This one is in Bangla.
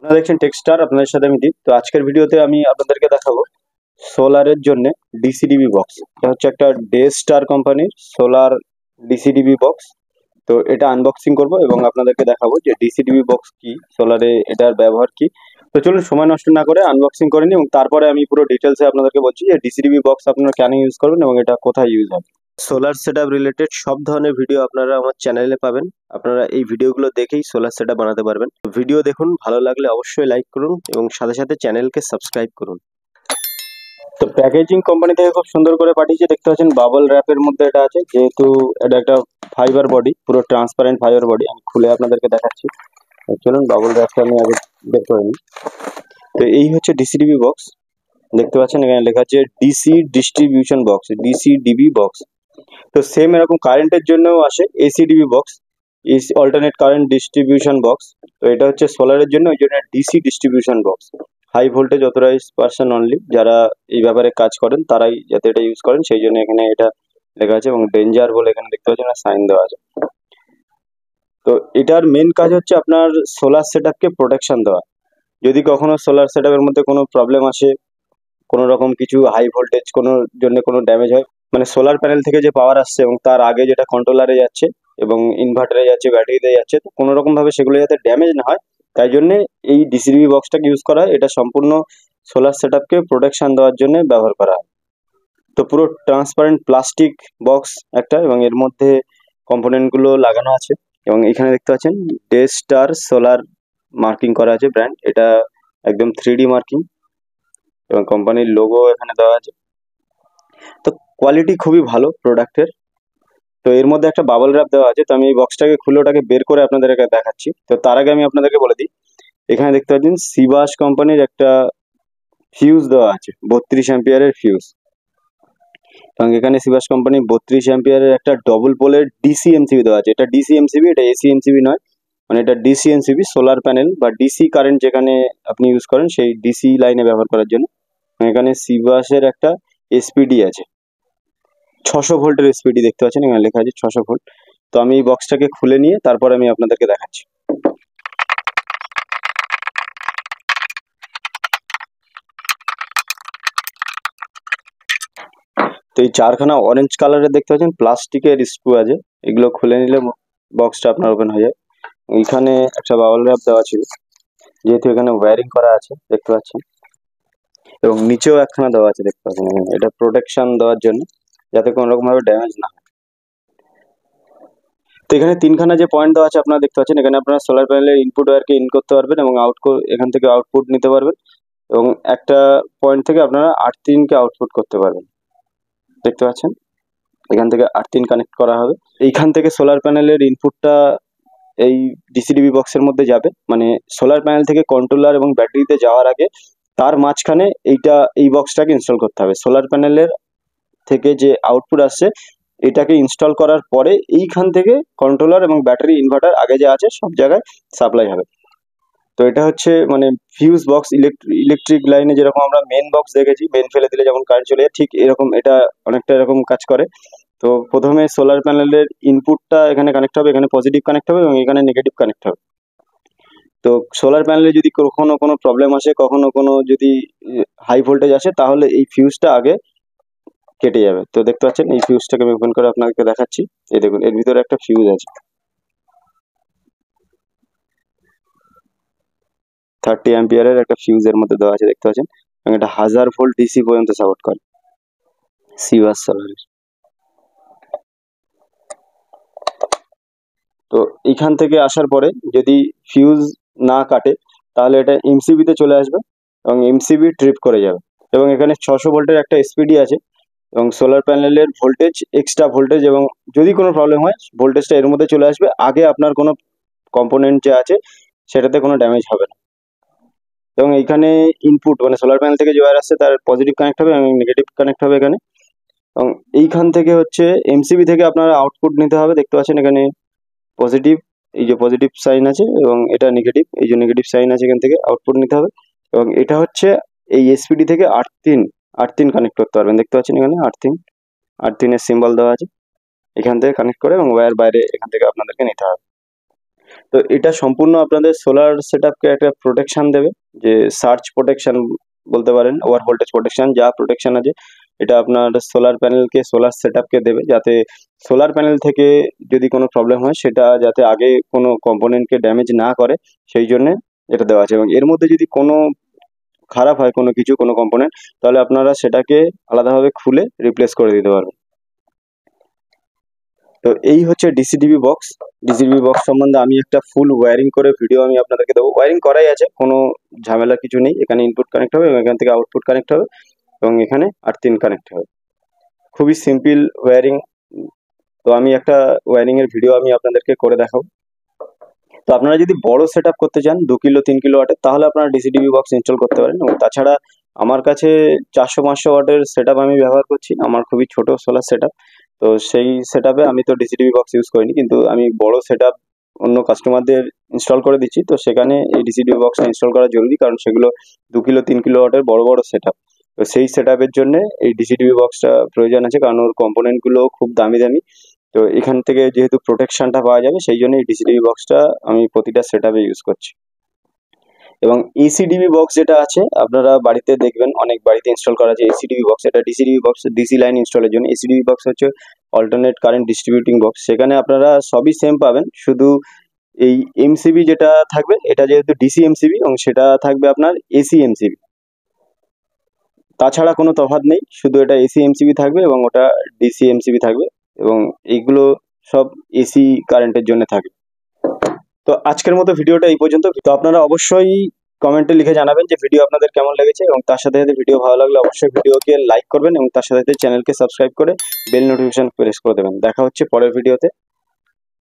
আপনারা দেখছেন টেক্সটার, আপনাদের সাথে আমি দীপ। তো আজকের ভিডিওতে আমি আপনাদেরকে দেখাবো সোলারের জন্য ডিসিডিবি বক্স। এটা হচ্ছে একটা ডে স্টার কোম্পানির সোলার ডিসিডিবি বক্স। তো এটা আনবক্সিং করব এবং আপনাদেরকে দেখাবো যে ডিসিডিবি বক্স কি, সোলারে এটার ব্যবহার কি। তো চলুন সময় নষ্ট না করে আনবক্সিং করে নিই এবং তারপরে আমি পুরো ডিটেলসে আপনাদেরকে বলছি যে ডিসিডিবি বক্স আপনারা কেন ইউজ করবেন এবং এটা কোথায় ইউজ হবে। সোলার সেটআপ রিলেটেড সব ধরনের ভিডিও আপনারা আমার চ্যানেলে পাবেন। আপনারা এই ভিডিওগুলো দেখেই সোলার সেটআপ বানাতে পারবেন। ভিডিও দেখুন, ভালো লাগলে অবশ্যই লাইক করুন এবং সাথে সাথে চ্যানেলকে সাবস্ক্রাইব করুন। তো প্যাকেজিং কোম্পানি থেকে খুব সুন্দর করে পাঠিয়েছে, দেখতে পাচ্ছেন বাবল র্যাপের মধ্যে এটা আছে। যেহেতু এটা একটা ফাইবার বডি, পুরো ট্রান্সপারেন্ট ফাইবার বডি, আমি খুলে আপনাদেরকে দেখাচ্ছি। তো চলুন বাবল র্যাপটা আমি আগে বের করে নিই। তো এই হচ্ছে ডিসিডিবি বক্স, দেখতে পাচ্ছেন এখানে লেখা আছে DC distribution box, DCDB box. তো সেম এরকম কারেন্টের জন্যও আসে ACDB box, alternate current distribution box. তো এটা হচ্ছে সোলারের জন্য, ওই জন্য DC distribution box, high voltage authorise person only, যারা এই ব্যাপারে কাজ করেন তারাই যাতে এটা ইউজ করেন সেই জন্য এখানে এটা লেখা আছে এবং ডেঞ্জার বলে এখানে দেখতে পাচ্ছেন সাইন দেওয়া আছে। তো এটার মেন কাজ হচ্ছে আপনার সোলার সেটআপকে প্রোটেকশন দেওয়া। যদি কখনো সোলার সেটআপের মধ্যে কোনো প্রবলেম আসে, কোনো রকম কিছু হাই ভোল্টেজ কোনো জন্য কোনো ড্যামেজ হয়, মানে সোলার প্যানেল থেকে যে পাওয়ার আসছে এবং তার আগে যেটা কন্ট্রোলারে যাচ্ছে এবং ইনভার্টারে যাচ্ছে, ব্যাটারিতে যাচ্ছে, তো কোনো রকম ভাবে সেগুলো যাতে ড্যামেজ না হয় তাই জন্য এই ডিসিডিবি বক্সটাকে ইউজ করা হয়। এটা সম্পূর্ণ সোলার সেটআপকে প্রোটেকশন দেওয়ার জন্য ব্যবহার করা হয়। তো পুরো ট্রান্সপারেন্ট প্লাস্টিক বক্স একটা, এবং এর মধ্যে কম্পোনেন্টগুলো লাগানো আছে এবং এখানে দেখতে পাচ্ছেন ডে স্টার সোলার মার্কিং করা আছে ব্র্যান্ড, এটা একদম 3D মার্কিং এবং কোম্পানির লোগো এখানে দেওয়া আছে। তো কোয়ালিটি খুবই ভালো প্রোডাক্টের। তো এর মধ্যে একটা বাবল র্যাপ দেওয়া আছে, তো আমি এই বক্সটাকে খুলে ওটাকে বের করে আপনাদেরকে দেখাচ্ছি। তো তার আগে আমি আপনাদেরকে বলে দিই, এখানে দেখতে পাচ্ছেন সিবাস কোম্পানির একটা ফিউজ দেওয়া আছে, 32 অ্যাম্পিয়ারের ফিউজ। এবং এখানে সিবাস কোম্পানি 32 অ্যাম্পিয়ারের একটা ডবল পোলের ডিসি এমসিবি দেওয়া আছে। এটা ডিসি এমসিবি, এটা এসি এমসিবি নয়, মানে এটা ডিসি এমসিবি, সোলার প্যানেল বা ডিসি কারেন্ট যেখানে আপনি ইউজ করেন সেই ডিসি লাইনে ব্যবহার করার জন্য। এখানে সিবাসের একটা এসপিডি আছে, 600 ভোল্টের এসপিডি, দেখতে পাচ্ছেন এখানে লেখা আছে 600 ভোল্ট। তো আমি এই বক্সটাকে খুলে নিয়ে তারপর আমি আপনাদেরকে দেখাচ্ছি। তো এই চারখানা অরেঞ্জ কালারের দেখতে পাচ্ছেন প্লাস্টিকের স্ক্রু আছে, এগুলো খুলে নিলে বক্সটা আপনার ওপেন হয়ে যায়। এখানে একটা বাবল র্যাপ দেওয়া ছিল, যেহেতু এখানে ওয়্যারিং করা আছে দেখতে পাচ্ছেন, এবং নিচেও একখানা দেওয়া আছে দেখতে পাচ্ছেন এখানে, এটা প্রোটেকশন দেওয়ার জন্য যাতে কোনো রকম ভাবে ড্যামেজ না হয়। তো এখানে তিনখানা যে পয়েন্ট দেওয়া আছে আপনারা দেখতে পাচ্ছেন, এখানে আপনারা সোলার প্যানেলের ইনপুট ওয়্যারকে ইন করতে পারবেন এবং এখান থেকে আউটপুট নিতে পারবেন, এবং একটা পয়েন্ট থেকে আপনারা আর্থিনকে আউটপুট করতে পারবেন, দেখতে পাচ্ছেন এখান থেকে আর্থিন কানেক্ট করা হবে। এইখান থেকে সোলার প্যানেলের ইনপুটটা এই ডিসিডিবি বক্সের মধ্যে যাবে, মানে সোলার প্যানেল থেকে কন্ট্রোলার এবং ব্যাটারিতে যাওয়ার আগে তার মাঝখানে এই বক্সটাকে ইনস্টল করতে হবে। সোলার প্যানেলের থেকে যে আউটপুট আসছে এটাকে ইনস্টল করার পরে এইখান থেকে কন্ট্রোলার এবং ব্যাটারি ইনভার্টার আগে যে আছে সব জায়গায় সাপ্লাই হবে। তো এটা হচ্ছে মানে ফিউজ বক্স, ইলেকট্রিক লাইনে যেরকম আমরা মেন বক্স দেখেছি, মেন ফেলে দিলে যেমন কারেন্ট চলে যায়, ঠিক এরকম এটা অনেকটা এরকম কাজ করে। তো প্রথমে সোলার প্যানেলের ইনপুটটা এখানে কানেক্ট হবে, এখানে পজিটিভ কানেক্ট হবে এবং এখানে নেগেটিভ কানেক্ট হবে। তো সোলার প্যানেলে যদি কখনো কোনো প্রবলেম আসে, কখনো কোনো যদি হাই ভোল্টেজ আসে, তাহলে এই ফিউজটা আগে কেটে যাবে। তো দেখতে পাচ্ছেন এই ফিউজটাকে আমি ওপেন করে আপনাকে দেখাচ্ছি। এই দেখুন এর ভিতরে একটা ফিউজ আছে, 30 অ্যাম্পিয়ারের একটা ফিউজের মধ্যে দেওয়া আছে, দেখতে পাচ্ছেন, এবং এটা 1000 ভোল্ট ডিসি পর্যন্ত সাপোর্ট করে সিভাস সোলারের। তো এইখান থেকে আসার পরে যদি ফিউজ না কাটে তাহলে এটা এমসিবি তে চলে আসবে এবং এমসিবি ট্রিপ করে যাবে। এবং এখানে 600 ভোল্টের একটা এসপিডি আছে এবং সোলার প্যানেলের ভোল্টেজ, এক্সট্রা ভোল্টেজ, এবং যদি কোনো প্রবলেম হয় ভোল্টেজটা এর মধ্যে চলে আসবে, আগে আপনার কোনো কম্পোনেন্ট যে আছে সেটাতে কোনো ড্যামেজ হবে না। এবং এইখানে ইনপুট মানে সোলার প্যানেল থেকে যে ওয়্যার আসছে তার পজিটিভ কানেক্ট হবে এবং নেগেটিভ কানেক্ট হবে এখানে। এবং এইখান থেকে হচ্ছে এমসিবি থেকে আপনারা আউটপুট নিতে হবে, দেখতে পাচ্ছেন এখানে পজিটিভ, এই যে পজিটিভ সাইন আছে, এবং এটা নেগেটিভ, এই যে নেগেটিভ সাইন আছে, এখান থেকে আউটপুট নিতে হবে। এবং এটা হচ্ছে এই এসপিডি থেকে আর্থিন কানেক্ট করতে পারবেন, দেখতে পাচ্ছেন এখানে আর্থিনের সিম্বল দেওয়া আছে, এখান থেকে কানেক্ট করে এবং ওয়্যার বাইরে এখান থেকে আপনাদেরকে নিতে হবে। তো এটা সম্পূর্ণ আপনাদের সোলার সেটআপকে একটা প্রোটেকশন দেবে, যে সার্চ প্রোটেকশন বলতে পারেন, ওভার ভোল্টেজ প্রোটেকশন, যা প্রোটেকশন আছে এটা আপনার সোলার প্যানেলকে, সোলার সেটআপকে দেবে, যাতে সোলার প্যানেল থেকে যদি কোনো প্রবলেম হয় সেটা যাতে আগে কোনো কম্পোনেন্টকে ড্যামেজ না করে, সেই জন্য এটা দেওয়া আছে। এবং এর মধ্যে যদি কোনো খারাপ হয় কোনো কিছু, কোনো কম্পোনেন্ট, তাহলে আপনারা সেটাকে আলাদাভাবে খুলে রিপ্লেস করে দিতে পারবেন। তো এই হচ্ছে ডিসিডিবি বক্স। ডিসিডিবি বক্স সম্বন্ধে আমি একটা ফুল ওয়্যারিং করে ভিডিও আমি আপনাদেরকে দেবো। ওয়্যারিং করাই আছে, কোনো ঝামেলার কিছু নেই। এখানে ইনপুট কানেক্ট হবে এবং এখান থেকে আউটপুট কানেক্ট হবে এবং এখানে আর্থিন কানেক্ট হবে। খুবই সিম্পল ওয়্যারিং। তো আমি একটা ওয়্যারিং এর ভিডিও আমি আপনাদেরকে করে দেখাবো। তো আপনারা যদি বড় সেট আপ করতে চান 2 কিলো 3 কিলো ওয়াটের, তাহলে আপনারা ডিসিডিবি বক্স ইনস্টল করতে পারেন। এবং তাছাড়া আমার কাছে 400-500 ওয়াটের সেট আপ আমি ব্যবহার করছি, আমার খুবই ছোট সোলার সেট আপ। তো সেই সেট আপে আমি তো ডিসিডিবি বক্স ইউজ করিনি, কিন্তু আমি বড় সেট আপ অন্য কাস্টমারদের ইনস্টল করে দিচ্ছি। তো সেখানে এই ডিসিডিবি বক্সটা ইনস্টল করা জরুরি, কারণ সেগুলো 2 কিলো 3 কিলো ওয়াটের বড় বড় সেট আপ। তো সেই সেট আপের জন্য এই ডিসিডিবি বক্সটা প্রয়োজন আছে, কারণ ওর কম্পোনেন্টগুলো খুব দামি দামি। তো এখান থেকে যেহেতু প্রোটেকশনটা পাওয়া যাবে, সেই জন্য এই ডিসিডিবি বক্সটা আমি প্রতিটা সেট আপে ইউজ করছি। এবং এসিডিবি বক্স যেটা আছে, আপনারা বাড়িতে দেখবেন অনেক বাড়িতে ইনস্টল করা আছে এসিডিবি বক্স। এটা ডিসিডিবি বক্স, ডিসি লাইন ইনস্টলের জন্য। এসিডিবি বক্স হচ্ছে অল্টারনেট কারেন্ট ডিস্ট্রিবিউটিং বক্স। সেখানে আপনারা সবই সেম পাবেন, শুধু এই এমসিবি যেটা থাকবে, এটা যেহেতু ডিসি এমসিবি, এবং সেটা থাকবে আপনার এসি এমসিবি। তাছাড়া কোনো তফাৎ নেই, শুধু এটা এসি এমসিবি থাকবে এবং ওটা ডিসি এমসিবি থাকবে, এবং এইগুলো সব এসি কারেন্টের জন্য থাকবে। তো আজকের মতো ভিডিওটা এই পর্যন্ত। তো আপনারা অবশ্যই কমেন্টে লিখে জানাবেন যে ভিডিও আপনাদের কেমন লেগেছে, এবং তার সাথে সাথে ভিডিও ভালো লাগলে অবশ্যই ভিডিওকে লাইক করবেন এবং তার সাথে সাথে চ্যানেলকে সাবস্ক্রাইব করে বেল নোটিফিকেশন প্রেস করে দেবেন। দেখা হচ্ছে পরের ভিডিওতে।